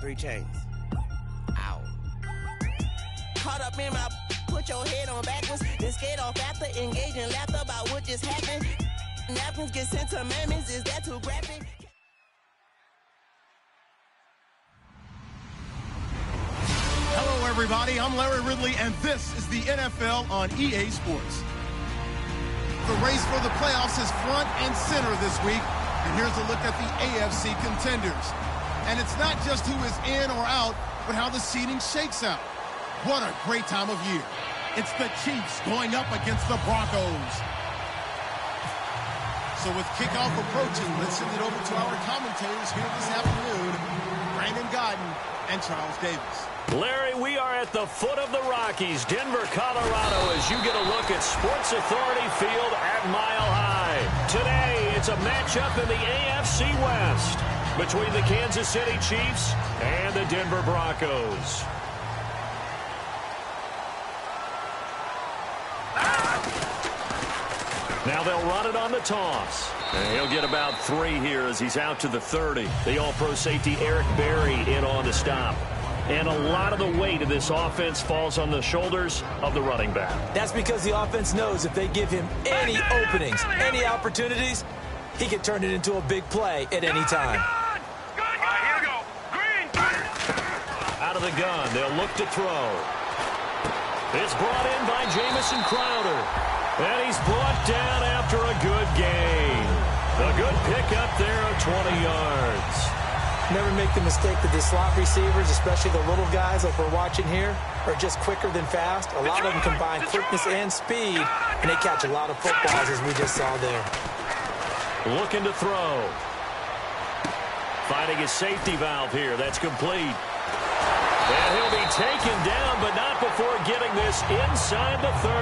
3 chains. Ow. Caught up in my, put your head on backwards, then skate off after, engage in laughter about what just happened. Napkins get sent to mammies, is that too graphic? Hello, everybody. I'm Larry Ridley, and this is the NFL on EA Sports. The race for the playoffs is front and center this week, and here's a look at the AFC contenders. And it's not just who is in or out, but how the seeding shakes out. What a great time of year. It's the Chiefs going up against the Broncos. So with kickoff approaching, let's send it over to our commentators here this afternoon, Brandon Godden and Charles Davis. Larry, we are at the foot of the Rockies, Denver, Colorado, as you get a look at Sports Authority Field at Mile High. Today, it's a matchup in the AFC West between the Kansas City Chiefs and the Denver Broncos. Now they'll run it on the toss. And he'll get about 3 here as he's out to the 30. The All-Pro safety Eric Berry in on the stop. And a lot of the weight of this offense falls on the shoulders of the running back. That's because the offense knows if they give him any openings, any opportunities, he can turn it into a big play at any time. Here we go. Green. Out of the gun, they'll look to throw. It's brought in by Jamison Crowder. And he's brought down after a good gain. A good pickup there of 20 yards. Never make the mistake that the slot receivers, especially the little guys like we're watching here, are just quicker than fast. A lot of them combine quickness and speed, and they catch a lot of footballs, as we just saw there. Looking to throw. Finding his safety valve here. That's complete. And he'll be taken down, but not before getting this inside the 30.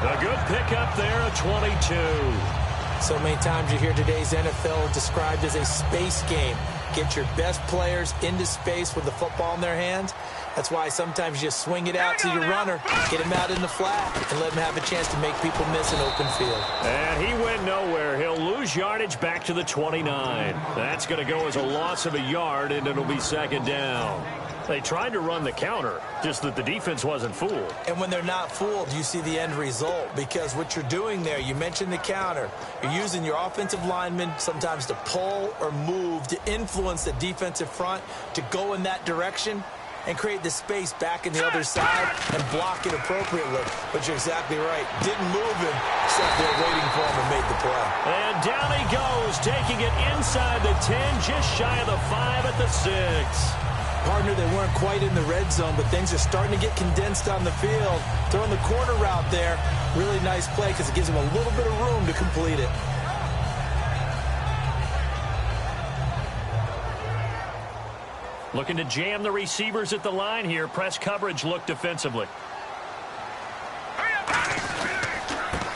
A good pickup there of 22. So many times you hear today's NFL described as a space game. Get your best players into space with the football in their hands. That's why sometimes you swing it out to your runner, get him out in the flat, and let him have a chance to make people miss an open field. And he went nowhere. He'll lose yardage back to the 29. That's going to go as a loss of a yard, and it'll be 2nd down. They tried to run the counter, just that the defense wasn't fooled. And when they're not fooled, you see the end result, because what you're doing there, you mentioned the counter. You're using your offensive linemen sometimes to pull or move to influence the defensive front to go in that direction and create the space back in the other side and block it appropriately. But you're exactly right. Didn't move him, sat there waiting for him and made the play. And down he goes, taking it inside the 10, just shy of the 5 at the 6. Partner, they weren't quite in the red zone, but things are starting to get condensed on the field. Throwing the corner route there, really nice play because it gives him a little bit of room to complete it. Looking to jam the receivers at the line here. Press coverage look defensively.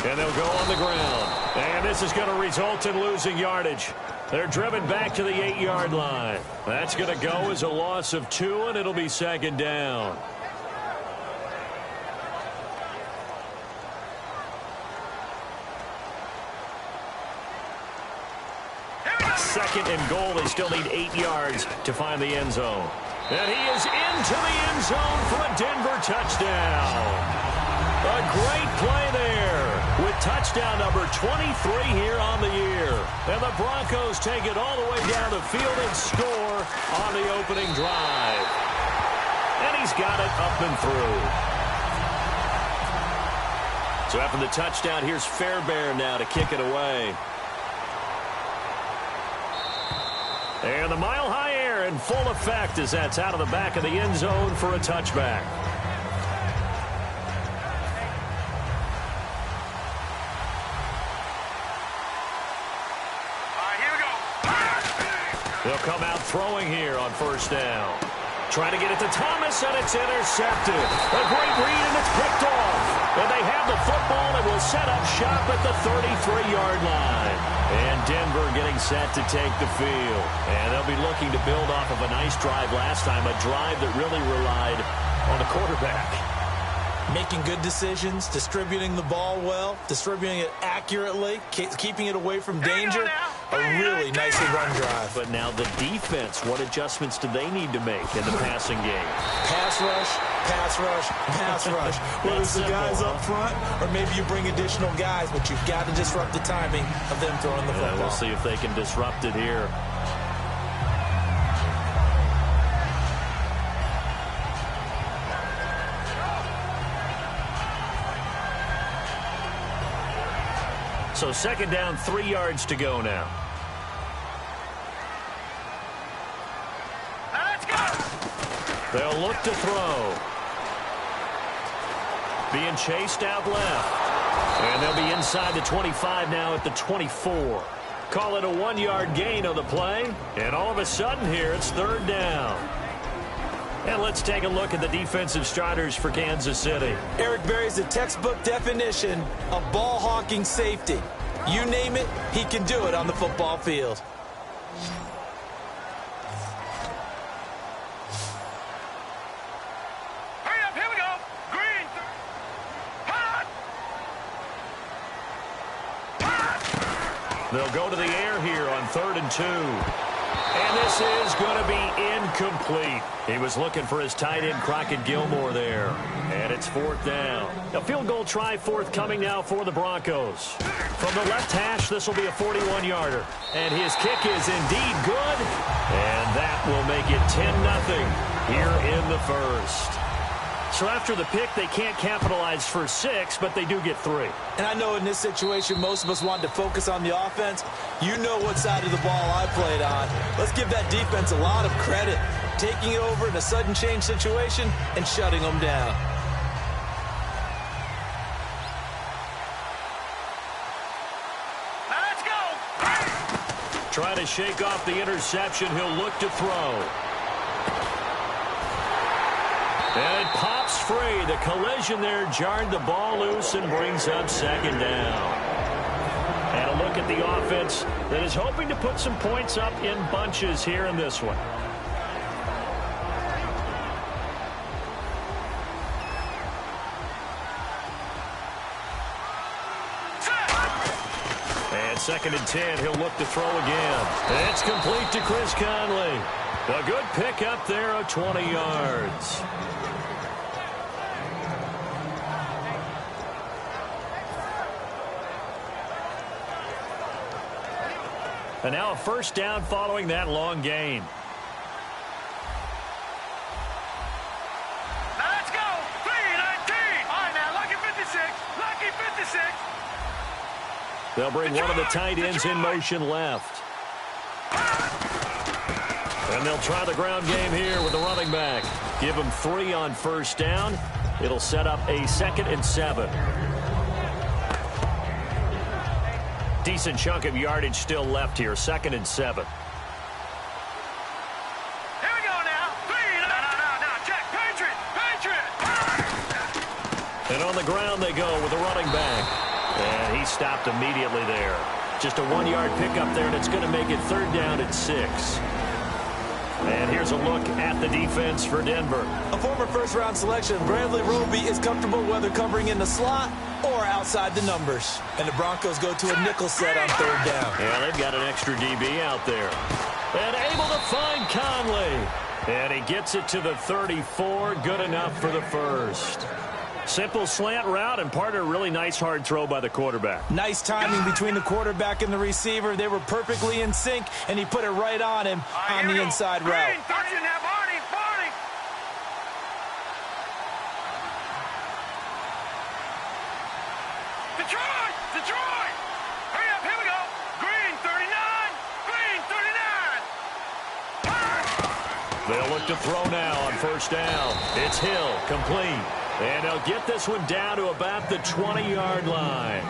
And they'll go on the ground. And this is going to result in losing yardage. They're driven back to the 8-yard line. That's going to go as a loss of 2, and it'll be 2nd down. Second and goal. They still need 8 yards to find the end zone. And he is into the end zone for a Denver touchdown. A great play there with touchdown number 23 here on the year. And the Broncos take it all the way down the field and score on the opening drive. And he's got it up and through. So after the touchdown, here's Fairbairn now to kick it away. And the mile-high air in full effect as that's out of the back of the end zone for a touchback. They'll come out throwing here on 1st down. Trying to get it to Thomas, and it's intercepted. A great read, and it's picked off. And they have the football and will set up shop at the 33-yard line. And Denver getting set to take the field. And they'll be looking to build off of a nice drive last time, a drive that really relied on the quarterback. Making good decisions, distributing the ball well, distributing it accurately, keeping it away from danger. A really nicely run drive. But now the defense, what adjustments do they need to make in the passing game? Pass rush, pass rush, pass rush. Whether it's the guys up front or maybe you bring additional guys, but you've got to disrupt the timing of them throwing the football. We'll see if they can disrupt it here. So second down, 3 yards to go now. Let's go. They'll look to throw. Being chased out left. And they'll be inside the 25 now at the 24. Call it a 1-yard gain on the play. And all of a sudden here, it's third down. And let's take a look at the defensive starters for Kansas City. Eric Berry's the textbook definition of ball-hawking safety. You name it, he can do it on the football field. Hurry up, here we go. Green. Hot. Hot. They'll go to the air here on 3rd and 2. And this is going to be incomplete. He was looking for his tight end, Crockett Gilmore, there. And it's 4th down. A field goal try forthcoming now for the Broncos. From the left hash, this will be a 41-yarder. And his kick is indeed good. And that will make it 10-0 here in the first. So after the pick, they can't capitalize for 6, but they do get 3. And I know in this situation, most of us want to focus on the offense. You know what side of the ball I played on. Let's give that defense a lot of credit. Taking it over in a sudden change situation and shutting them down. Let's go. Trying to shake off the interception. He'll look to throw. And it pops free. The collision there jarred the ball loose and brings up second down. And a look at the offense that is hoping to put some points up in bunches here in this one. And 2nd and 10, he'll look to throw again. And it's complete to Chris Conley. A good pick up there of 20 yards. And now a first down following that long gain. Let's go. 3-19. All right, now, lucky 56. Lucky 56. They'll bring one of the tight ends in motion left. And they'll try the ground game here with the running back. Give him 3 on first down. It'll set up a 2nd and 7. Decent chunk of yardage still left here. 2nd and 7. Here we go now. 3. No. Check. Patriot. And on the ground they go with the running back. And he stopped immediately there. Just a 1-yard pickup there, and it's going to make it 3rd down at 6. And here's a look at the defense for Denver. A former first-round selection, Bradley Roby is comfortable whether covering in the slot or outside the numbers. And the Broncos go to a nickel set on 3rd down. Yeah, they've got an extra DB out there. And able to find Conley. And he gets it to the 34. Good enough for the first. Simple slant route, and part of a really nice hard throw by the quarterback. Nice timing between the quarterback and the receiver. They were perfectly in sync, and he put it right on him on the inside route. Barney. Detroit. Hurry up, here we go. Green 39. They'll look to throw now on first down. It's Hill, complete. And they'll get this one down to about the 20-yard line.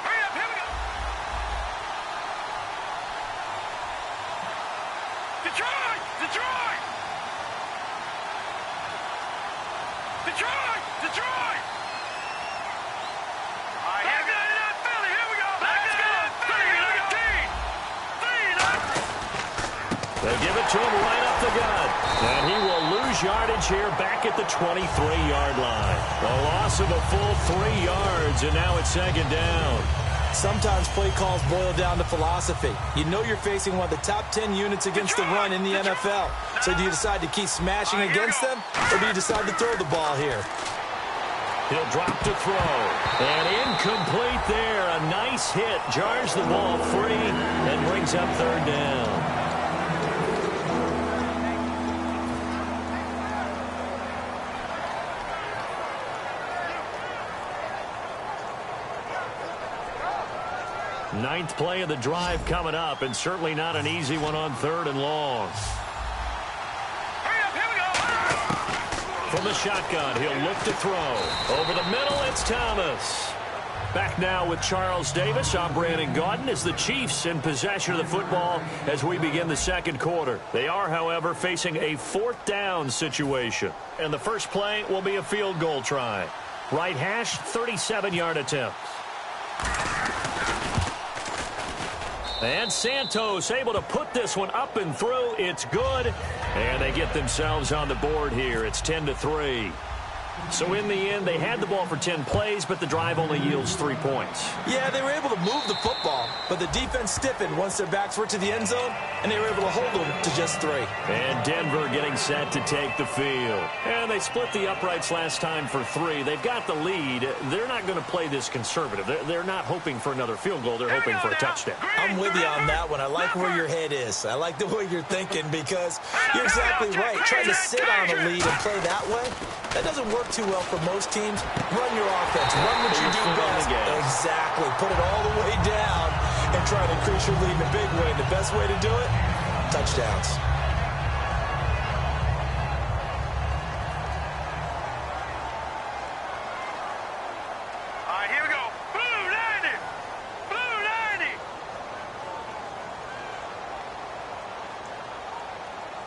Hurry up, here we go. Detroit. All right, here we go. Let's go. 3-19. it to him right up the gut. And he will lose yardage here back at the 23-yard line. A loss of a full 3 yards, and now it's second down. Sometimes play calls boil down to philosophy. You know you're facing one of the top 10 units against the run in the NFL. So do you decide to keep smashing against them, or do you decide to throw the ball here? He'll drop to throw. And incomplete there. A nice hit. Jars the ball free and brings up third down. Ninth play of the drive coming up, and certainly not an easy one on third and long. From the shotgun, he'll look to throw. Over the middle, it's Thomas. Back now with Charles Davis. I'm Brandon Gaudin as the Chiefs in possession of the football as we begin the second quarter. They are, however, facing a fourth down situation. And the first play will be a field goal try. Right hash, 37-yard attempt. And Santos able to put this one up and through. It's good. And they get themselves on the board here. It's 10-3. So in the end, they had the ball for 10 plays, but the drive only yields 3 points. Yeah, they were able to move the football, but the defense stiffened once their backs were to the end zone, and they were able to hold them to just 3. And Denver getting set to take the field. And they split the uprights last time for 3. They've got the lead. They're not going to play this conservative. They're not hoping for another field goal. They're hoping for a touchdown. I'm with you on that one. I like where your head is. I like the way you're thinking because you're exactly right. Trying to sit on a lead and play that way, that doesn't work too well for most teams. Run your offense. Run what you do best. Exactly. Put it all the way down and try to increase your lead in a big way. And the best way to do it, touchdowns. All right, here we go. Blue 90. Blue 90.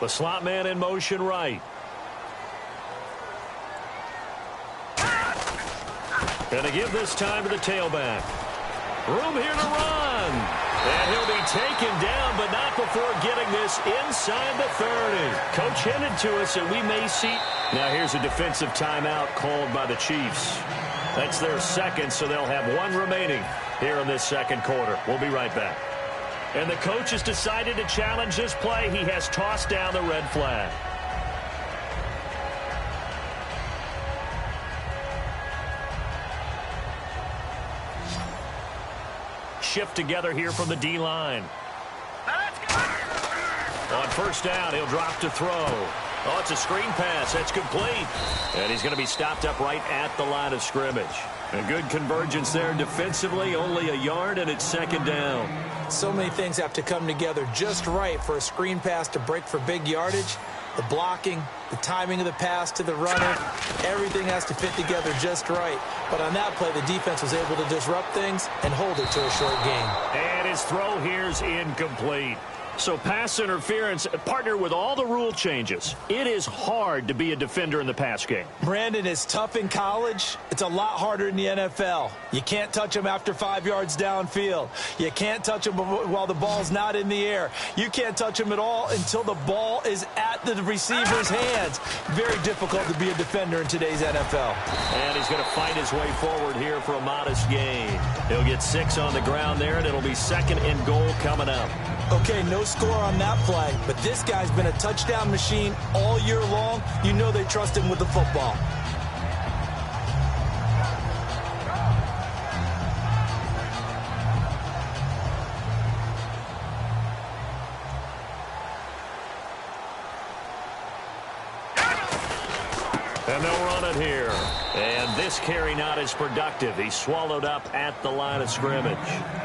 The slot man in motion right. And to give this time to the tailback. Room here to run. And he'll be taken down, but not before getting this inside the 30. Coach hinted to us that we may see. Now here's a defensive timeout called by the Chiefs. That's their second, so they'll have 1 remaining here in this second quarter. We'll be right back. And the coach has decided to challenge this play. He has tossed down the red flag. Shift together here from the D-line. On first down, he'll drop to throw. Oh, it's a screen pass. That's complete. And he's going to be stopped up right at the line of scrimmage. A good convergence there defensively, only a yard, and it's second down. So many things have to come together just right for a screen pass to break for big yardage. The blocking, the timing of the pass to the runner, everything has to fit together just right. But on that play, the defense was able to disrupt things and hold it to a short gain. And his throw here's incomplete. So pass interference, partner with all the rule changes. It is hard to be a defender in the pass game. Brandon, is tough in college. It's a lot harder in the NFL. You can't touch him after 5 yards downfield. You can't touch him while the ball's not in the air. You can't touch him at all until the ball is at the receiver's hands. Very difficult to be a defender in today's NFL. And he's going to fight his way forward here for a modest gain. He'll get 6 on the ground there, and it'll be second and goal coming up. Okay, no score on that play, but this guy's been a touchdown machine all year long. You know they trust him with the football. And they'll run it here. And this carry not as productive. He's swallowed up at the line of scrimmage.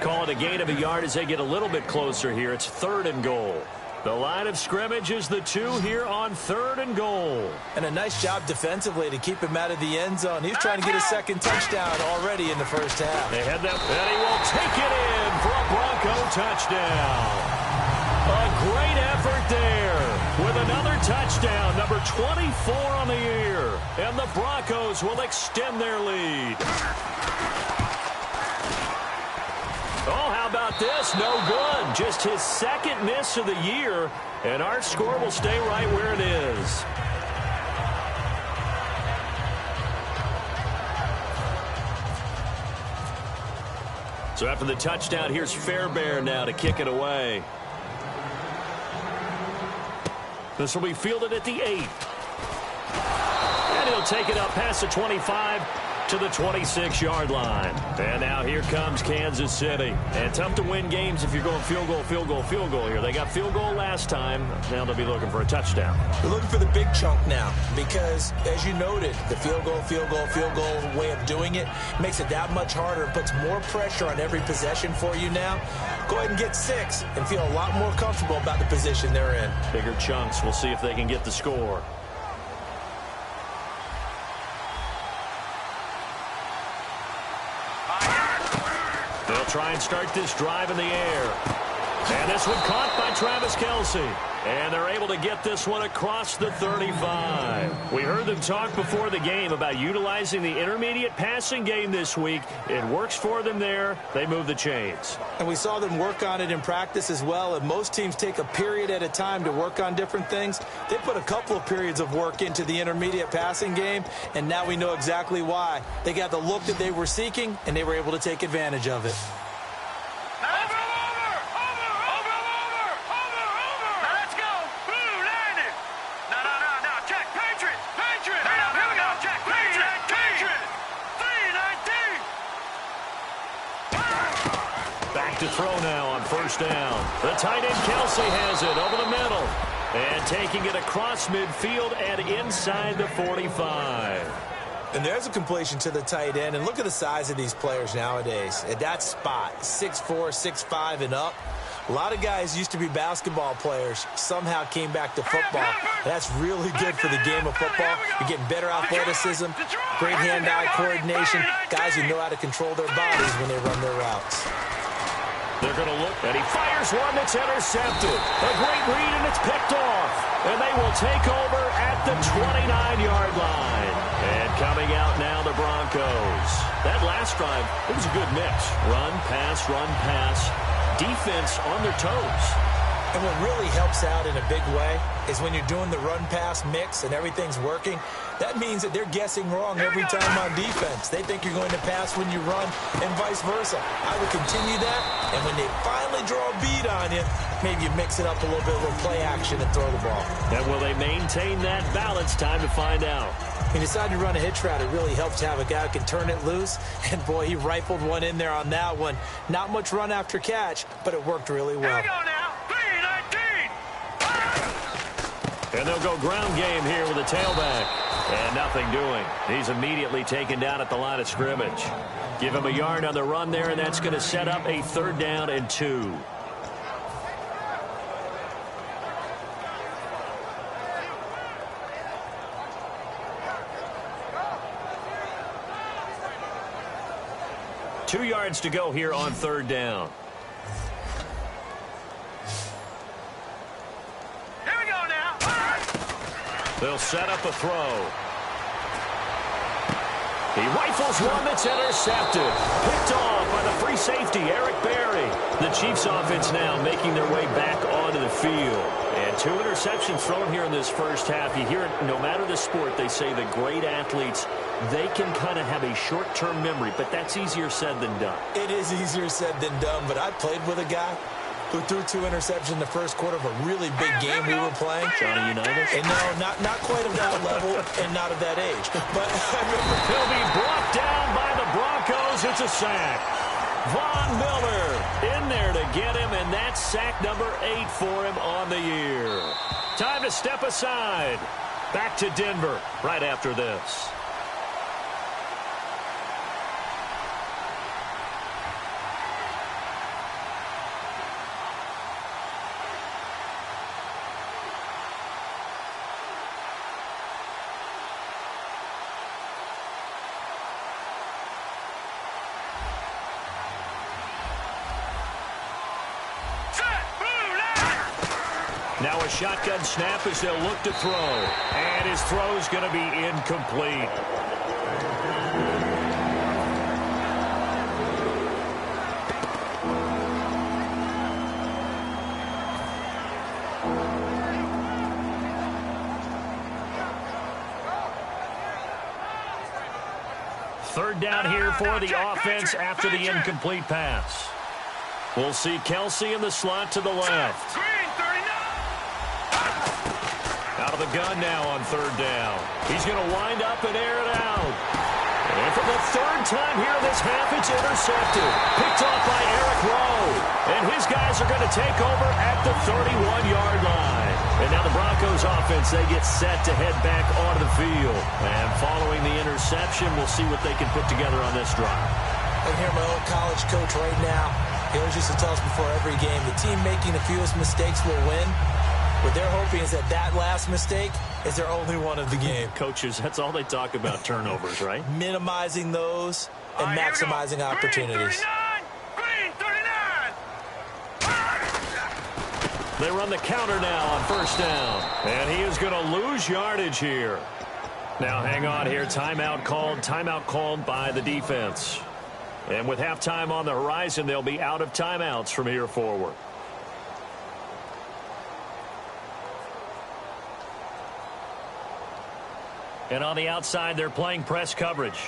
Call it a gain of a yard as they get a little bit closer here. It's third and goal. The line of scrimmage is the 2 here on third and goal. And a nice job defensively to keep him out of the end zone. He was trying to get his second touchdown already in the first half. They had that, and he will take it in for a Bronco touchdown. A great effort there with another touchdown, number 24 on the year. And the Broncos will extend their lead. Oh, how about this? No good. Just his second miss of the year, and our score will stay right where it is. So after the touchdown, here's Fairbairn now to kick it away. This will be fielded at the 8. And he'll take it up past the 25 to the 26-yard line. And now here comes Kansas City. And tough to win games if you're going field goal, field goal, field goal here. They got field goal last time. Now they'll be looking for a touchdown. They're looking for the big chunk now because, as you noted, the field goal, field goal, field goal way of doing it makes it that much harder and puts more pressure on every possession for you now. Go ahead and get 6 and feel a lot more comfortable about the position they're in. Bigger chunks. We'll see if they can get the score. They'll try and start this drive in the air. And this one caught by Travis Kelce. And they're able to get this one across the 35. We heard them talk before the game about utilizing the intermediate passing game this week. It works for them there. They move the chains. And we saw them work on it in practice as well. And most teams take a period at a time to work on different things. They put a couple of periods of work into the intermediate passing game, and now we know exactly why. They got the look that they were seeking, and they were able to take advantage of it. To throw now on first down. The tight end Kelce has it over the middle. And taking it across midfield and inside the 45. And there's a completion to the tight end. And look at the size of these players nowadays. At that spot, 6'4", 6'5", and up. A lot of guys used to be basketball players, somehow came back to football. That's really good for the game of football. You're getting better athleticism, great hand-eye coordination, guys who know how to control their bodies when they run their routes. They're going to look, and he fires one that's intercepted. A great read, and it's picked off. And they will take over at the 29-yard line. And coming out now, the Broncos. That last drive, it was a good mix. Run, pass, defense on their toes. And what really helps out in a big way is when you're doing the run-pass mix and everything's working, that means that they're guessing wrong every time on defense. They think you're going to pass when you run and vice versa. I would continue that, and when they finally draw a beat on you, maybe you mix it up a little bit, a little play action and throw the ball. And will they maintain that balance? Time to find out. He decided to run a hitch route. It really helps to have a guy who can turn it loose. And, boy, he rifled one in there on that one. Not much run after catch, but it worked really well. Here we go now. 3-19. And they'll go ground game here with a tailback. And nothing doing. He's immediately taken down at the line of scrimmage. Give him a yard on the run there, and that's going to set up a 3rd down and 2. Two yards to go here on 3rd down. Here we go now. They'll set up a throw. He rifles one that's intercepted. Picked off by the free safety, Eric Berry. The Chiefs offense now making their way back onto the field. And 2 interceptions thrown here in this first half. You hear it, no matter the sport, they say the great athletes, they can kind of have a short-term memory, but that's easier said than done. It is easier said than done, but I played with a guy who threw 2 interceptions in the first quarter of a really big game we were playing. Johnny Unitas? And no, not quite of that level and not of that age. But I remember he'll be brought down by the Broncos. It's a sack. Von Miller in there to get him, and that's sack number 8 for him on the year. Time to step aside. Back to Denver right after this. Now a shotgun snap as they'll look to throw. And his throw's going to be incomplete. Third down here for the offense after the incomplete pass. We'll see Kelsey in the slot to the left. Out of the gun now on third down. He's going to wind up and air it out. And for the third time here this half, it's intercepted. Picked off by Eric Rowe. And his guys are going to take over at the 31-yard line. And now the Broncos offense, they get set to head back onto the field. And following the interception, we'll see what they can put together on this drive. I can hear my old college coach right now. He always used to tell us before every game, the team making the fewest mistakes will win. What they're hoping is that last mistake is their only one of the game. Coaches, that's all they talk about, turnovers, right? Minimizing those and maximizing opportunities. Green 39. They run the counter now on first down. And he is going to lose yardage here. Now hang on here. Timeout called by the defense. And with halftime on the horizon, they'll be out of timeouts from here forward. And on the outside, they're playing press coverage.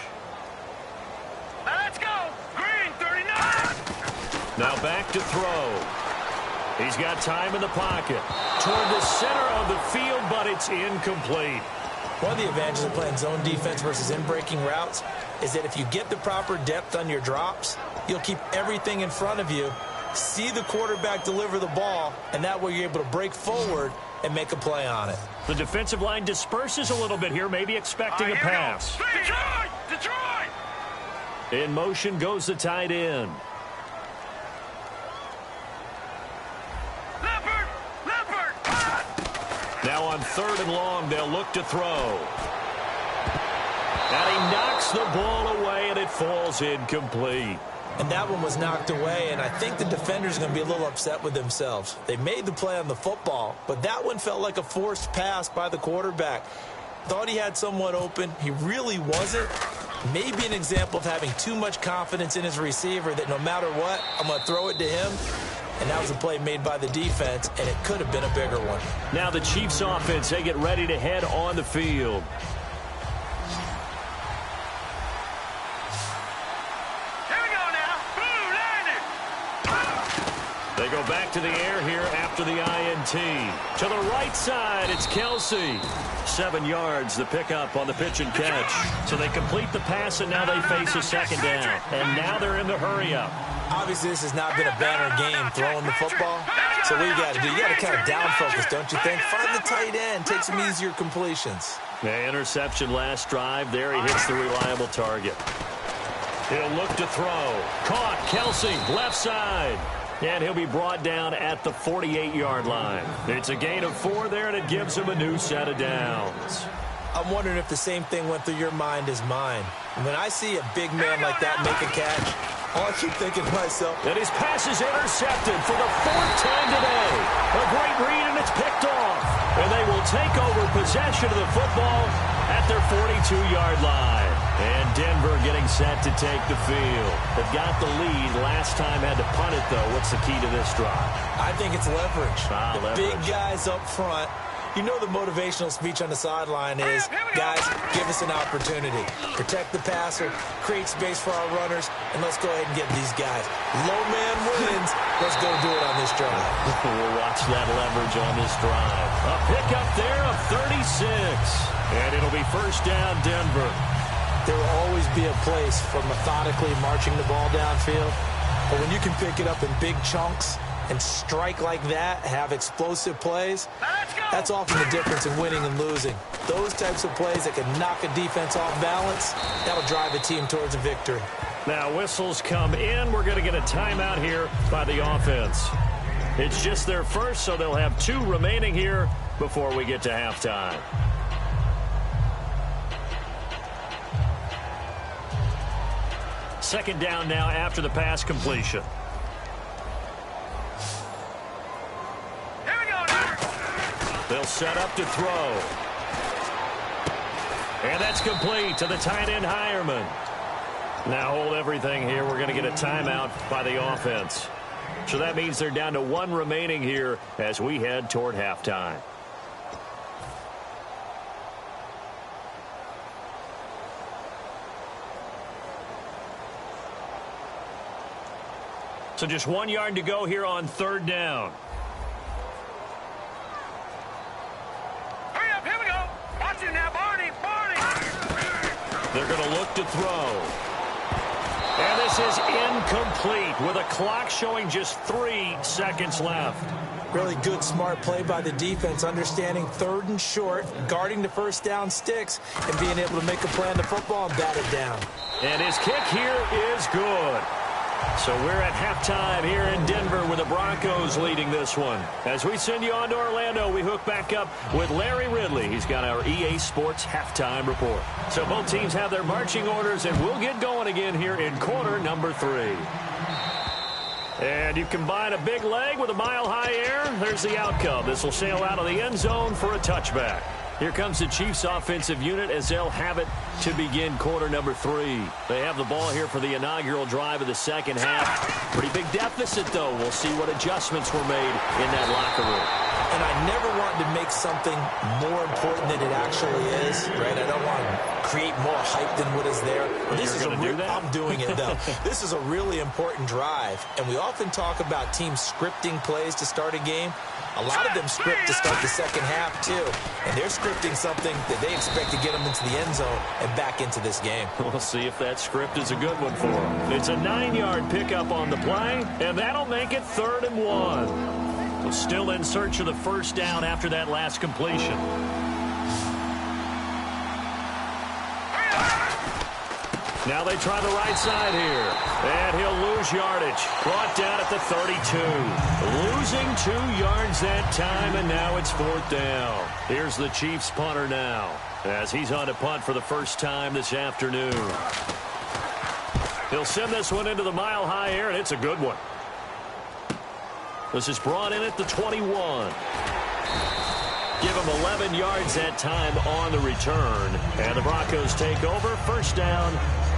Let's go. Green 39. Now back to throw. He's got time in the pocket. Toward the center of the field, but it's incomplete. One of the advantages of playing zone defense versus in-breaking routes is that if you get the proper depth on your drops, you'll keep everything in front of you, see the quarterback deliver the ball, and that way you're able to break forward and make a play on it. The defensive line disperses a little bit here, maybe expecting a pass. Detroit! In motion goes the tight end. Leopard! Now on third and long, they'll look to throw. And he knocks the ball away, and it falls incomplete. And that one was knocked away, and I think the defender's going to be a little upset with themselves. They made the play on the football, but that one felt like a forced pass by the quarterback. Thought he had someone open. He really wasn't. Maybe an example of having too much confidence in his receiver that no matter what, I'm going to throw it to him. And that was a play made by the defense, and it could have been a bigger one. Now the Chiefs offense, they get ready to head on the field. They go back to the air here after the INT. To the right side, it's Kelsey. 7 yards, the pickup on the pitch and catch. So they complete the pass, and now they face a second down. And now they're in the hurry-up. Obviously, this has not been a banner game throwing the football. So what you got to do, you got to kind of down focus, don't you think? Find the tight end, take some easier completions. The interception last drive. There he hits the reliable target. He'll look to throw. Caught, Kelsey, left side. And he'll be brought down at the 48-yard line. It's a gain of 4 there, and it gives him a new set of downs. I'm wondering if the same thing went through your mind as mine. When I see a big man like that make a catch, all I keep thinking to myself, and his pass is intercepted for the 4th time today. A great read, and it's picked off. And they will take over possession of the football at their 42-yard line. And Denver getting set to take the field. They've got the lead. Last time had to punt it, though. What's the key to this drive? I think it's leverage. Leverage. Big guys up front. You know the motivational speech on the sideline is, guys, give us an opportunity. Protect the passer, create space for our runners, and let's go ahead and get these guys. Low man wins. Let's go do it on this drive. We'll watch that leverage on this drive. A pickup there of 36. And it'll be first down, Denver. There will always be a place for methodically marching the ball downfield. But when you can pick it up in big chunks and strike like that, have explosive plays, that's often the difference in winning and losing. Those types of plays that can knock a defense off balance, that'll drive a team towards a victory. Now whistles come in. We're going to get a timeout here by the offense. It's just their first, so they'll have 2 remaining here before we get to halftime. Second down now after the pass completion. Here we go now. They'll set up to throw. And that's complete to the tight end, Hireman. Now hold everything here. We're going to get a timeout by the offense. So that means they're down to 1 remaining here as we head toward halftime. So just 1 yard to go here on third down. Hurry up, here we go. Watch it now, Barney. They're going to look to throw. And this is incomplete with a clock showing just 3 seconds left. Really good, smart play by the defense, understanding third and short, guarding the first down sticks, and being able to make a play on the football and bat it down. And his kick here is good. So we're at halftime here in Denver with the Broncos leading this one. As we send you on to Orlando, we hook back up with Larry Ridley. He's got our EA Sports halftime report. So both teams have their marching orders, and we'll get going again here in quarter number 3. And you combine a big leg with a mile-high air. There's the outcome. This will sail out of the end zone for a touchback. Here comes the Chiefs offensive unit as they'll have it to begin quarter number 3. They have the ball here for the inaugural drive of the second half. Pretty big deficit, though. We'll see what adjustments were made in that locker room. And I never want to make something more important than it actually is, right? I don't want to create more hype than what is there. This is I'm doing it, though. This is a really important drive. And we often talk about teams scripting plays to start a game. A lot of them script to start the second half, too. And they're scripting something that they expect to get them into the end zone and back into this game. We'll see if that script is a good one for them. It's a 9-yard pickup on the play, and that'll make it 3rd and 1. So still in search of the first down after that last completion. Now they try the right side here. And he'll lose yardage. Brought down at the 32. Losing 2 yards that time, and now it's 4th down. Here's the Chiefs punter now, as he's on to punt for the first time this afternoon. He'll send this one into the mile-high air, and it's a good one. This is brought in at the 21. Give him 11 yards that time on the return. And the Broncos take over. First down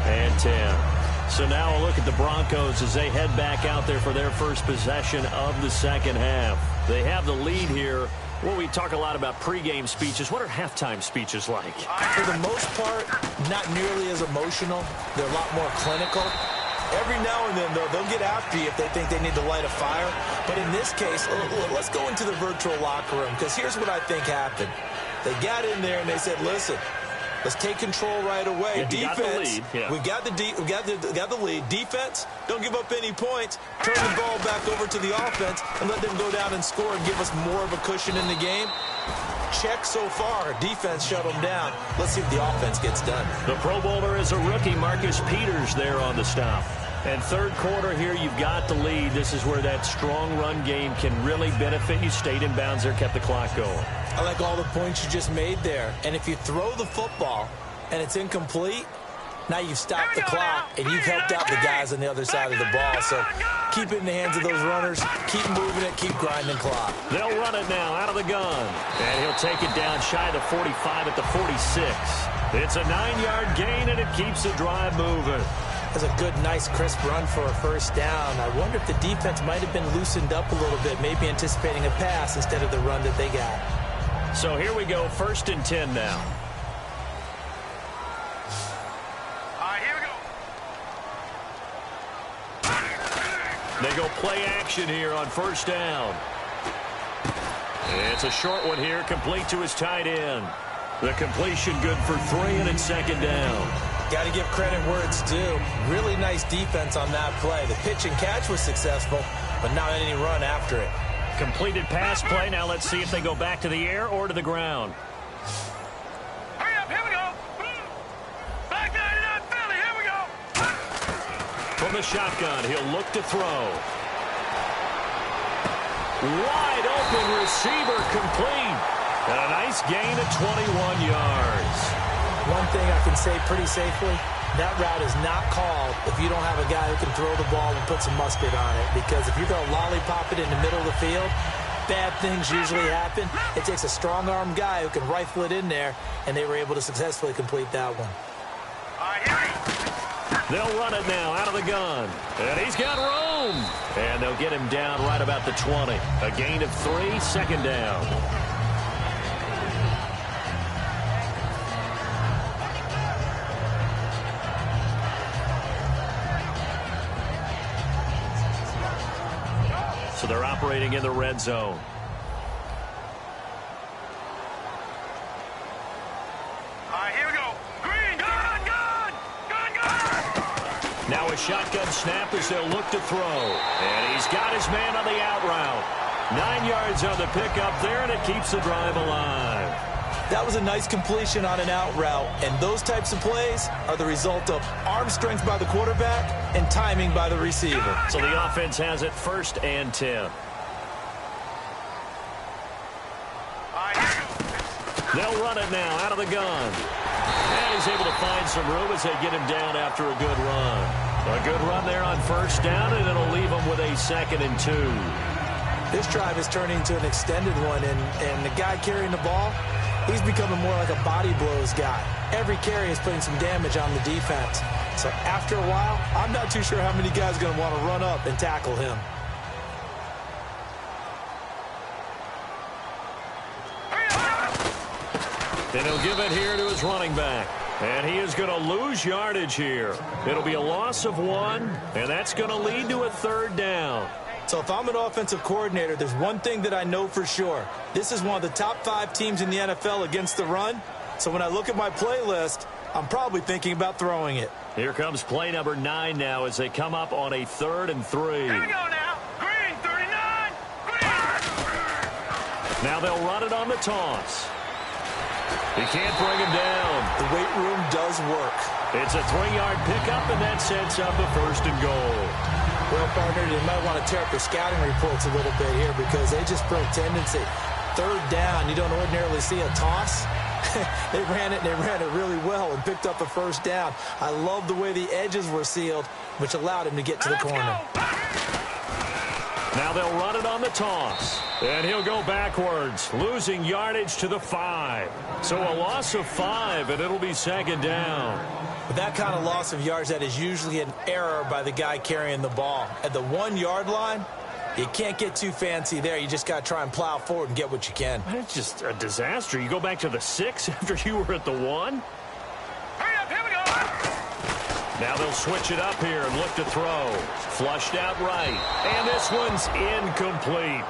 and 10. So now a look at the Broncos as they head back out there for their first possession of the second half. They have the lead here. Well, we talk a lot about pregame speeches. What are halftime speeches like? For the most part, not nearly as emotional. They're a lot more clinical. Every now and then, though, they'll get after you if they think they need to light a fire. But in this case, let's go into the virtual locker room, because here's what I think happened. They got in there and they said, listen, let's take control right away. Yeah, defense, we got the lead. Defense, don't give up any points. Turn the ball back over to the offense and let them go down and score and give us more of a cushion in the game. Check so far. Defense shut them down. Let's see if the offense gets done. The Pro Bowler is a rookie, Marcus Peters, there on the stop. And third quarter here, you've got the lead. This is where that strong run game can really benefit you. Stayed in bounds there, kept the clock going. I like all the points you just made there. And if you throw the football and it's incomplete, now you've stopped the clock and you've helped out the guys on the other side of the ball. So keep it in the hands of those runners. Keep moving it. Keep grinding clock. They'll run it now out of the gun. And he'll take it down shy of the 45 at the 46. It's a 9-yard gain, and it keeps the drive moving. That's a good, nice, crisp run for a first down. I wonder if the defense might have been loosened up a little bit, maybe anticipating a pass instead of the run that they got. So here we go, 1st and 10 now. All right, here we go. They go play action here on first down. It's a short one here, complete to his tight end. The completion good for 3, and it's 2nd down. Got to give credit where it's due. Really nice defense on that play. The pitch and catch was successful, but not any run after it. Completed pass play. Now let's see if they go back to the air or to the ground. Hurry up, here we go. Back 99 Philly, here we go. From the shotgun, he'll look to throw. Wide open receiver complete. And a nice gain of 21 yards. One thing I can say pretty safely, that route is not called if you don't have a guy who can throw the ball and put some mustard on it. Because if you're going to lollipop it in the middle of the field, bad things usually happen. It takes a strong-armed guy who can rifle it in there, and they were able to successfully complete that one. All right, here we go. They'll run it now out of the gun. And he's got room. And they'll get him down right about the 20. A gain of 3, 2nd down. they're operating in the red zone. Here we go. Green, gun. Now a shotgun snap as they'll look to throw. And he's got his man on the out route. 9 yards on the pickup there, and it keeps the drive alive. That was a nice completion on an out route, and those types of plays are the result of arm strength by the quarterback and timing by the receiver. So the offense has it 1st and 10. They'll run it now out of the gun. And he's able to find some room as they get him down after a good run. A good run there on 1st down, and it'll leave him with a 2nd and 2. This drive is turning into an extended one, and the guy carrying the ball, he's becoming more like a body blows guy. Every carry is putting some damage on the defense. So after a while, I'm not too sure how many guys are going to want to run up and tackle him. And he'll give it here to his running back. And he is going to lose yardage here. It'll be a loss of 1, and that's going to lead to a 3rd down. So if I'm an offensive coordinator, there's one thing that I know for sure. This is one of the top 5 teams in the NFL against the run. So when I look at my playlist, I'm probably thinking about throwing it. Here comes play number 9 now as they come up on a 3rd and 3. Here we go now. Green, 39. Green. Now they'll run it on the toss. He can't bring him down. The weight room does work. It's a 3-yard pickup, and that sets up a 1st and goal. Well, partner, they might want to tear up their scouting reports a little bit here because they just put a tendency. 3rd down, you don't ordinarily see a toss. They ran it really well and picked up a 1st down. I love the way the edges were sealed, which allowed him to get to the corner. Now they'll run it on the toss. And he'll go backwards, losing yardage to the 5. So a loss of 5, and it'll be 2nd down. With that kind of loss of yards, that is usually an error by the guy carrying the ball. At the 1-yard line, you can't get too fancy there. You just got to try and plow forward and get what you can. It's just a disaster. You go back to the 6 after you were at the 1. Hurry up, here we go. Now they'll switch it up here and look to throw. Flushed out right. And this one's incomplete.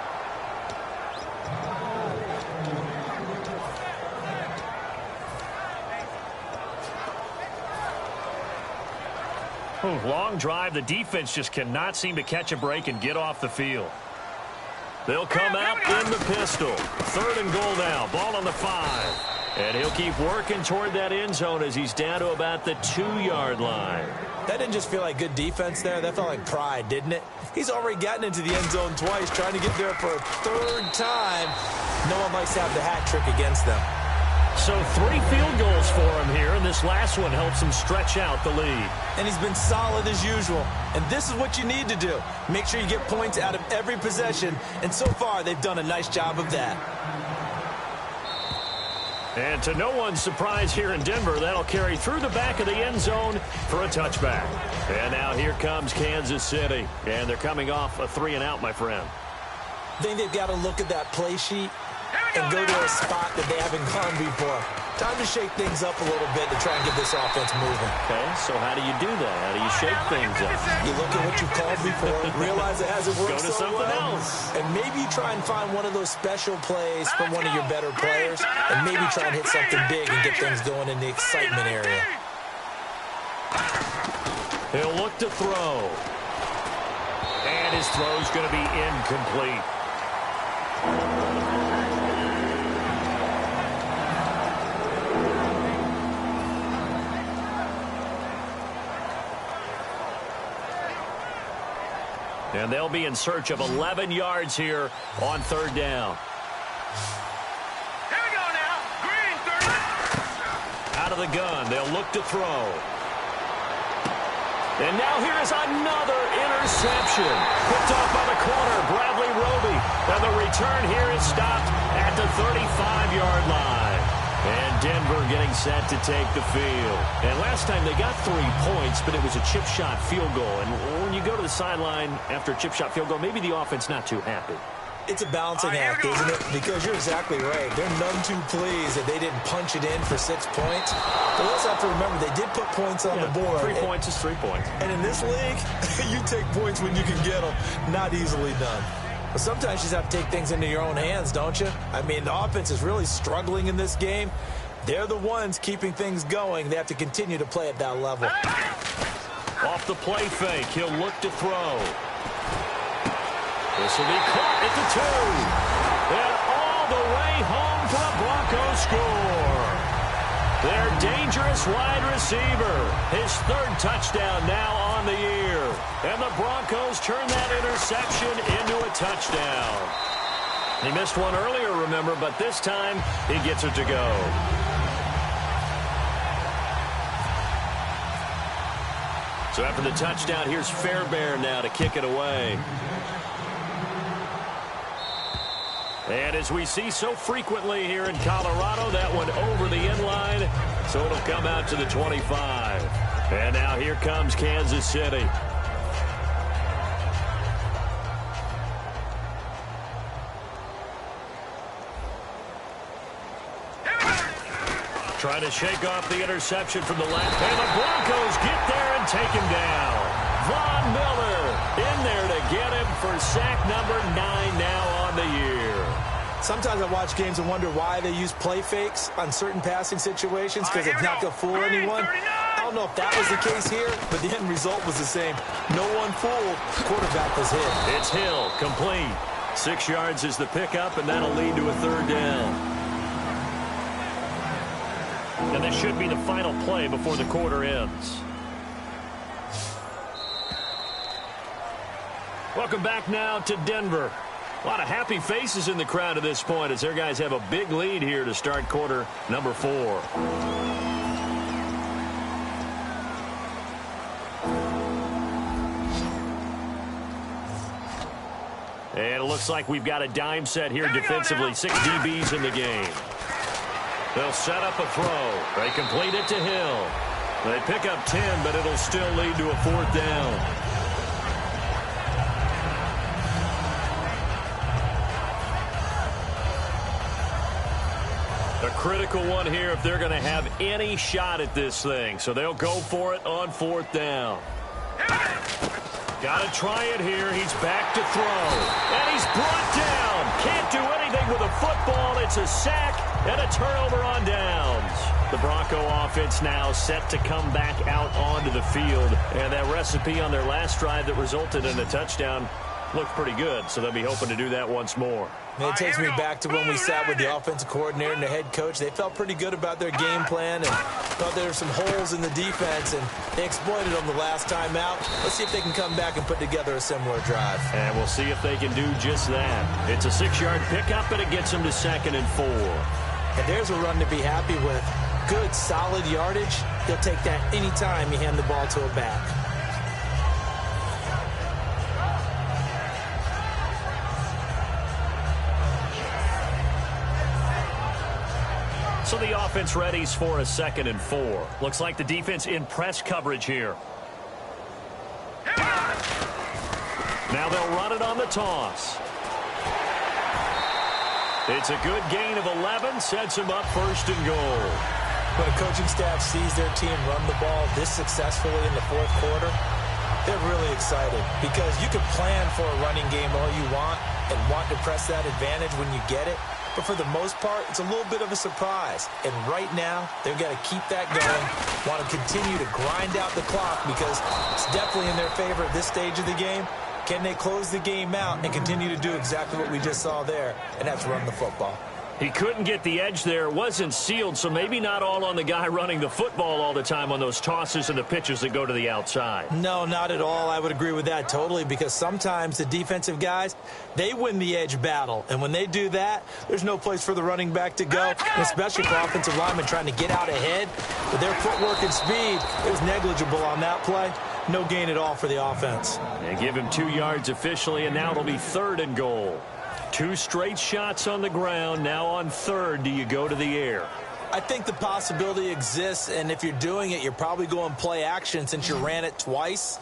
Long drive. The defense just cannot seem to catch a break and get off the field. They'll come out in the pistol. 3rd and goal now. Ball on the 5. And he'll keep working toward that end zone as he's down to about the 2-yard line. That didn't just feel like good defense there. That felt like pride, didn't it? He's already gotten into the end zone twice, trying to get there for a 3rd time. No one likes to have the hat trick against them. So 3 field goals for him here, and this last one helps him stretch out the lead. And he's been solid as usual. And this is what you need to do. Make sure you get points out of every possession. And so far, they've done a nice job of that. And to no one's surprise here in Denver, that'll carry through the back of the end zone for a touchback. And now here comes Kansas City. And they're coming off a 3-and-out, my friend. I think they've got to look at that play sheet and go to a spot that they haven't gone before. Time to shake things up a little bit to try and get this offense moving. Okay, so how do you do that? How do you shake things up? You look at what you've called before, realize it hasn't worked Go to so something well, else. and maybe try and find one of those special plays from one of your better players, and maybe try and hit something big and get things going in the excitement area. He'll look to throw. And his throw's going to be incomplete. And they'll be in search of 11 yards here on 3rd down. Here we go now. Green, 30. Out of the gun, they'll look to throw. And now here's another interception. Picked off by the corner, Bradley Roby. And the return here is stopped at the 35-yard line. And Denver getting set to take the field. And last time they got 3 points, but it was a chip shot field goal. And when you go to the sideline after a chip shot field goal, maybe the offense not too happy. It's a balancing act, isn't it? Because you're exactly right. They're none too pleased that they didn't punch it in for 6 points. But we also have to remember they did put points on the board. 3 points is 3 points. And in this league, you take points when you can get them. Not easily done. But sometimes you just have to take things into your own hands, don't you? I mean, the offense is really struggling in this game. They're the ones keeping things going. They have to continue to play at that level. Off the play fake, he'll look to throw. This will be caught at the 2. And all the way home for the Broncos score. Their dangerous wide receiver. His 3rd touchdown now on the year. And the Broncos turn that interception into a touchdown. He missed one earlier, remember, but this time he gets it to go. So after the touchdown, here's Fairbairn now to kick it away. And as we see so frequently here in Colorado, that one over the end line, so it'll come out to the 25. And now here comes Kansas City. Trying to shake off the interception from the left. And the Broncos get there and take him down. Von Miller in there to get him for sack number 9 now on the year. Sometimes I watch games and wonder why they use play fakes on certain passing situations, because it's not going to fool anyone. I don't know if that was the case here, but the end result was the same. No one fooled. Quarterback was hit. It's Hill, complete. 6 yards is the pickup, and that'll lead to a 3rd down. And this should be the final play before the quarter ends. Welcome back now to Denver. A lot of happy faces in the crowd at this point as their guys have a big lead here to start quarter number 4. And it looks like we've got a dime set here defensively. 6 DBs in the game. They'll set up a throw. They complete it to Hill. They pick up 10, but it'll still lead to a 4th down. A critical one here if they're going to have any shot at this thing. So they'll go for it on 4th down. Got to try it here. He's back to throw. And he's brought down. Can't do anything with a football. It's a sack and a turnover on downs. The Bronco offense now set to come back out onto the field. And that recipe on their last drive that resulted in a touchdown looked pretty good. So they'll be hoping to do that once more. And it takes me back to when we sat with the offensive coordinator and the head coach. They felt pretty good about their game plan and thought there were some holes in the defense, and they exploited them the last time out. Let's see if they can come back and put together a similar drive. And we'll see if they can do just that. It's a 6-yard pickup, and it gets them to 2nd and 4. And there's a run to be happy with. Good, solid yardage. They'll take that anytime you hand the ball to a back. So the offense readies for a 2nd and 4. Looks like the defense in press coverage here. Now they'll run it on the toss. It's a good gain of 11, sets them up 1st and goal. When a coaching staff sees their team run the ball this successfully in the 4th quarter, they're really excited, because you can plan for a running game all you want and want to press that advantage when you get it. But for the most part, it's a little bit of a surprise. And right now, they've got to keep that going, want to continue to grind out the clock, because it's definitely in their favor at this stage of the game. Can they close the game out and continue to do exactly what we just saw there, and that's run the football? He couldn't get the edge there. It wasn't sealed, so maybe not all on the guy running the football all the time on those tosses and the pitches that go to the outside. No, not at all. I would agree with that totally, because sometimes the defensive guys, they win the edge battle. And when they do that, there's no place for the running back to go, especially for offensive linemen trying to get out ahead. With their footwork and speed, it was negligible on that play. No gain at all for the offense. They give him 2 yards officially, and now it'll be 3rd and goal. 2 straight shots on the ground. Now on 3rd, do you go to the air? I think the possibility exists, and if you're doing it, you're probably going play action since you ran it twice.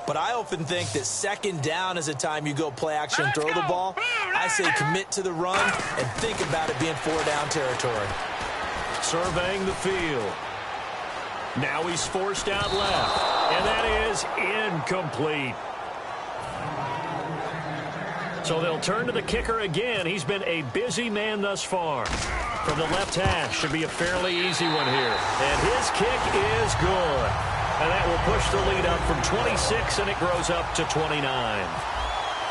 But I often think that 2nd down is the time you go play action and throw the ball. I say commit to the run and think about it being 4-down territory. Surveying the field. Now he's forced out left, and that is incomplete. So they'll turn to the kicker again. He's been a busy man thus far. From the left hash, should be a fairly easy one here. And his kick is good. And that will push the lead up from 26, and it grows up to 29.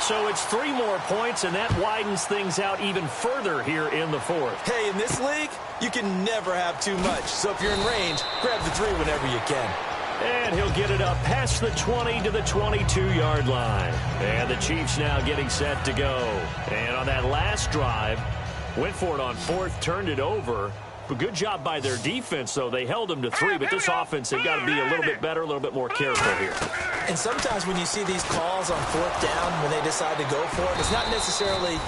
So it's 3 more points, and that widens things out even further here in the fourth. Hey, in this league, you can never have too much. So if you're in range, grab the 3 whenever you can. And he'll get it up past the 20 to the 22-yard line. And the Chiefs now getting set to go. And on that last drive, went for it on 4th, turned it over. But good job by their defense, though. They held them to 3, but this offense, they've got to be a little bit better, a little bit more careful here. And sometimes when you see these calls on 4th down, when they decide to go for it, it's not necessarily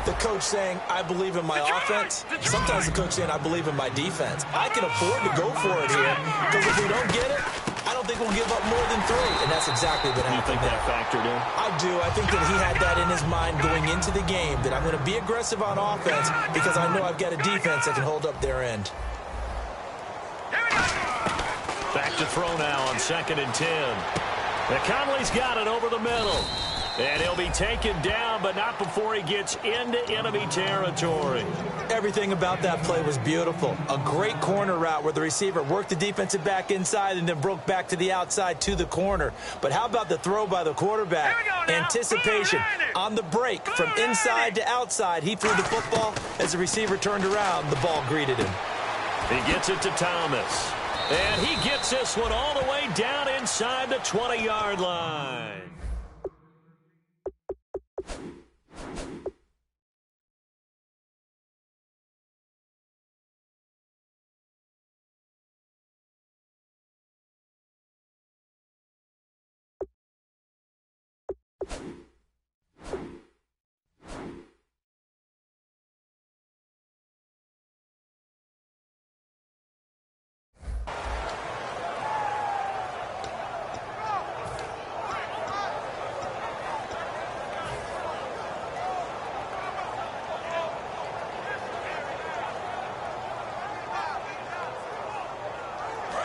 the coach saying, I believe in my offense. Sometimes the coach saying, I believe in my defense. I can afford to go for it here, because if we don't get it, I don't think we'll give up more than 3, and that's exactly what happened. You think that factored in? I do. I think that he had that in his mind going into the game, that I'm going to be aggressive on offense because I know I've got a defense that can hold up their end. Back to throw now on 2nd and 10. And Conley's got it over the middle. And he'll be taken down, but not before he gets into enemy territory. Everything about that play was beautiful. A great corner route where the receiver worked the defensive back inside and then broke back to the outside to the corner. But how about the throw by the quarterback? Anticipation on the break from inside to outside. He threw the football. As the receiver turned around, the ball greeted him. He gets it to Thomas. And he gets this one all the way down inside the 20-yard line.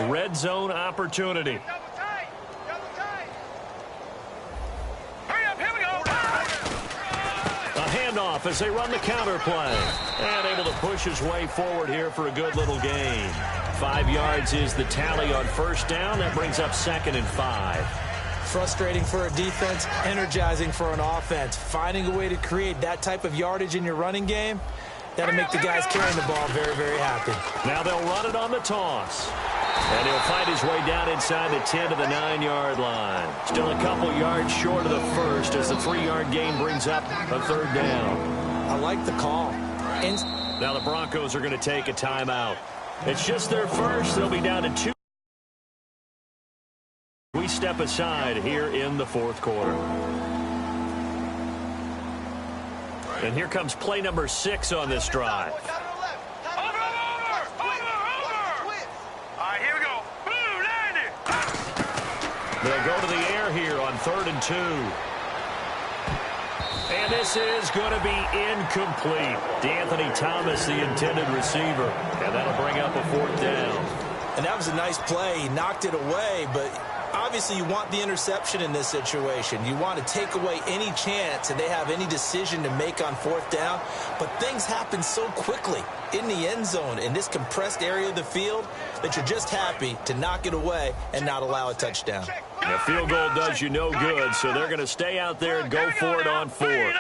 Red zone opportunity. Hurry up, here we go. A handoff as they run the counter play. And able to push his way forward here for a good little gain. 5 yards is the tally on 1st down. That brings up 2nd and 5. Frustrating for a defense, energizing for an offense. Finding a way to create that type of yardage in your running game, that'll make the guys carrying the ball very, very happy. Now they'll run it on the toss. And he'll find his way down inside the 10 to the 9-yard line. Still a couple yards short of the first as the 3-yard gain brings up a 3rd down. I like the call. Now the Broncos are going to take a timeout. It's just their first. They'll be down to 2. We step aside here in the 4th quarter. And here comes play number 6 on this drive. They'll go to the air here on 3rd and 2. And this is going to be incomplete. D'Anthony Thomas, the intended receiver. And that'll bring up a 4th down. And that was a nice play. He knocked it away, but obviously you want the interception in this situation. You want to take away any chance and they have any decision to make on 4th down. But things happen so quickly in the end zone in this compressed area of the field that you're just happy to knock it away and not allow a touchdown. A field goal does you no good, so they're going to stay out there and go for it on 4th.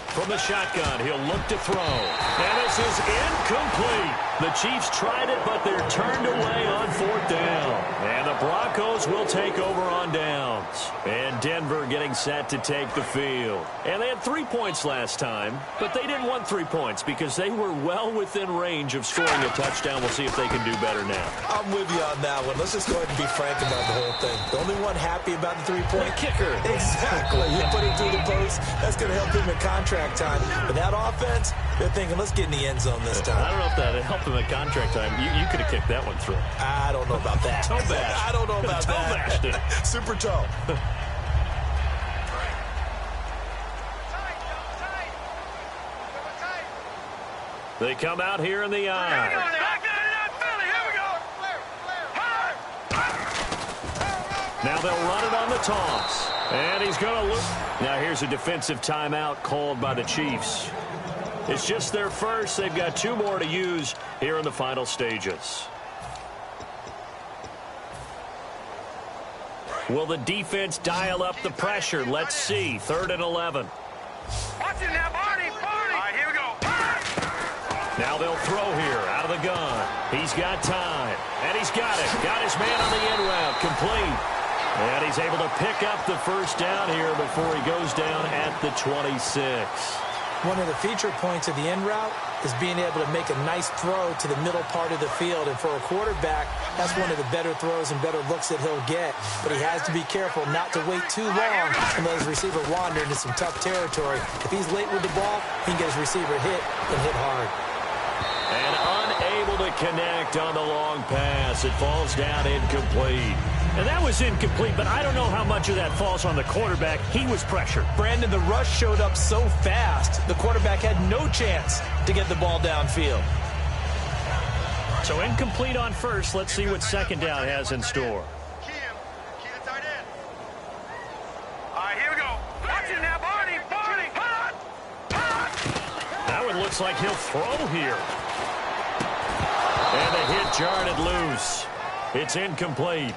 From the shotgun, he'll look to throw. And this is incomplete. The Chiefs tried it, but they're turned away on 4th down. And the Broncos will take over on downs. And Denver getting set to take the field. And they had 3 points last time, but they didn't want 3 points because they were well within range of scoring a touchdown. We'll see if they can do better now. I'm with you on that one. Let's just go ahead and be frank about the whole thing. The only one happy about the 3-point kicker. Exactly. You put it through the post. That's going to help him in contract time. But that offense, they're thinking, let's get in the end zone this time. I don't know if that helped him in contract time. You could have kicked that one through. I don't know about that. Toe bash. I don't know about toe that. Bashed it. Super toe. They come out here in the eye. Now they'll run it on the toss. And he's going to look. Now here's a defensive timeout called by the Chiefs. It's just their first. They've got 2 more to use here in the final stages. Will the defense dial up the pressure? Let's see. 3rd and 11. Watch it now, Barney. All right, here we go. Now they'll throw here out of the gun. He's got time. And he's got it. Got his man on the in route. Complete. And he's able to pick up the first down here before he goes down at the 26. One of the feature points of the in route is being able to make a nice throw to the middle part of the field. And for a quarterback, that's one of the better throws and better looks that he'll get. But he has to be careful not to wait too long and let his receiver wander into some tough territory. If he's late with the ball, he can get his receiver hit and hit hard. And unable to connect on the long pass. It falls down incomplete. And that was incomplete, but I don't know how much of that falls on the quarterback. He was pressured. Brandon, the rush showed up so fast, the quarterback had no chance to get the ball downfield. So incomplete on first. Let's see what second down has in store. Key the tight end. All right, here we go. Watch it now, Barney. Now it looks like he'll throw here. And the hit jarred it loose. It's incomplete.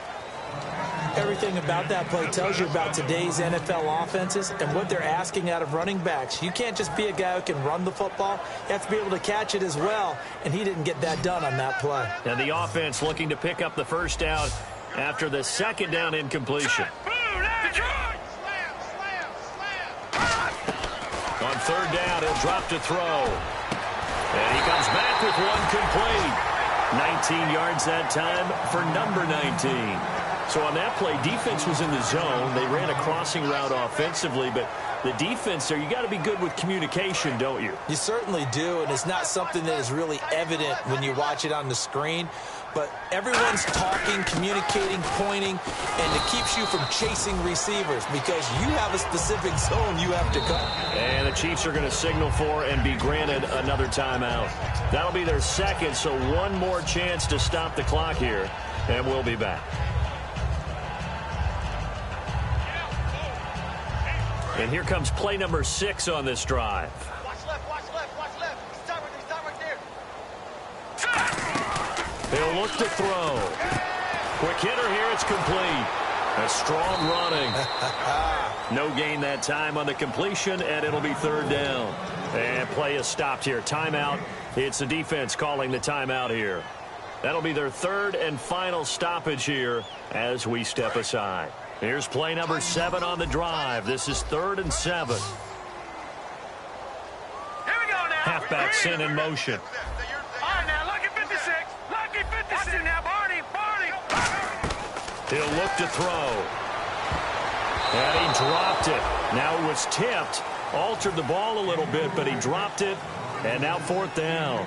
Everything about that play tells you about today's NFL offenses and what they're asking out of running backs. You can't just be a guy who can run the football. You have to be able to catch it as well, and he didn't get that done on that play. And the offense looking to pick up the first down after the second down incompletion. On 3rd down, he'll drop to throw. And he comes back with one complete. 19 yards that time for number 19. So on that play, defense was in the zone. They ran a crossing route offensively, but the defense there, you got to be good with communication, don't you? You certainly do, and it's not something that is really evident when you watch it on the screen. But everyone's talking, communicating, pointing, and it keeps you from chasing receivers because you have a specific zone you have to cover. And the Chiefs are going to signal for and be granted another timeout. That'll be their second, so one more chance to stop the clock here, and we'll be back. And here comes play number 6 on this drive. Watch left, watch left, watch left. Stop right there. They'll look to throw. Quick hitter here, it's complete. A strong running. No gain that time on the completion, and it'll be 3rd down. And play is stopped here. Timeout. It's the defense calling the timeout here. That'll be their 3rd and final stoppage here as we step aside. Here's play number 7 on the drive. This is 3rd and 7. Here we go now. Halfback sent in motion. All right, now, lucky 56. Lucky 56. Watch it now, Barney. He'll look to throw. And he dropped it. Now it was tipped. Altered the ball a little bit, but he dropped it. And now 4th down.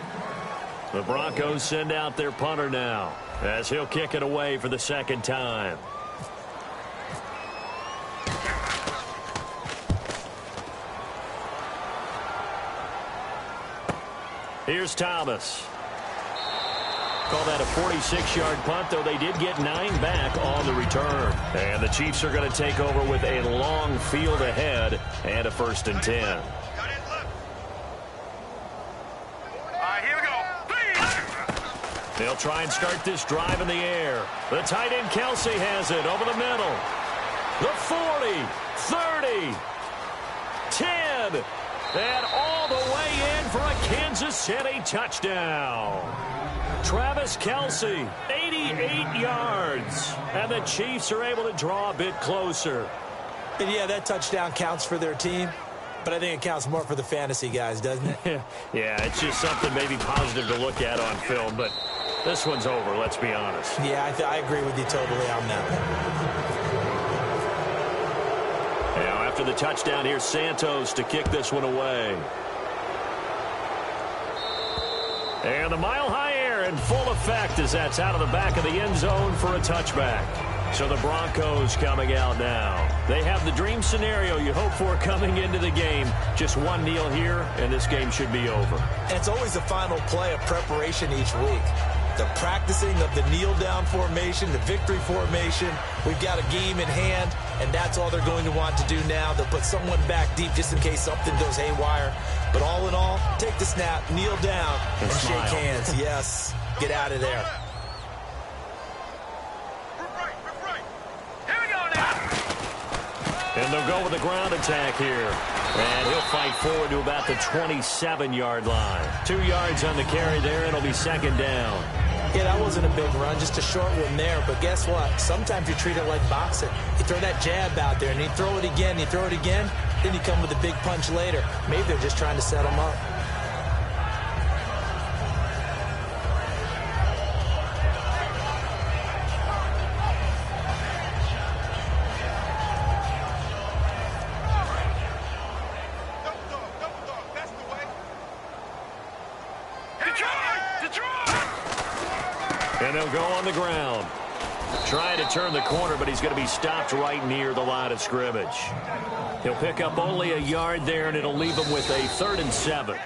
The Broncos send out their punter now as he'll kick it away for the 2nd time. Here's Thomas. Call that a 46-yard punt, though they did get 9 back on the return. And the Chiefs are going to take over with a long field ahead and a 1st and 10. All right, here we go. They'll try and start this drive in the air. The tight end Kelsey has it over the middle. The 40, 30, 10, and all the way in for a Kansas City touchdown. Travis Kelsey, 88 yards. And the Chiefs are able to draw a bit closer. And yeah, that touchdown counts for their team, but I think it counts more for the fantasy guys, doesn't it? Yeah, it's just something maybe positive to look at on film, but this one's over, let's be honest. Yeah, I agree with you totally on that. Now, after the touchdown, here's Santos to kick this one away. And the mile-high air in full effect as that's out of the back of the end zone for a touchback. So the Broncos coming out now. They have the dream scenario you hope for coming into the game. Just one kneel here, and this game should be over. And it's always the final play of preparation each week. the practicing of the kneel-down formation, the victory formation. We've got a game in hand, and that's all they're going to want to do now. They'll put someone back deep just in case something goes haywire. But all in all, take the snap, kneel down, and shake hands. Yes, get out of there. And they'll go with the ground attack here. And he'll fight forward to about the 27-yard line. 2 yards on the carry there. It'll be second down. Yeah, that wasn't a big run, just a short one there. But guess what? Sometimes you treat it like boxing. You throw that jab out there, and you throw it again, you throw it again, then you come with a big punch later. Maybe they're just trying to set him up. And they'll go on the ground. Trying to turn the corner, but he's going to be stopped right near the line of scrimmage. He'll pick up only a yard there, and it'll leave him with a 3rd and 7.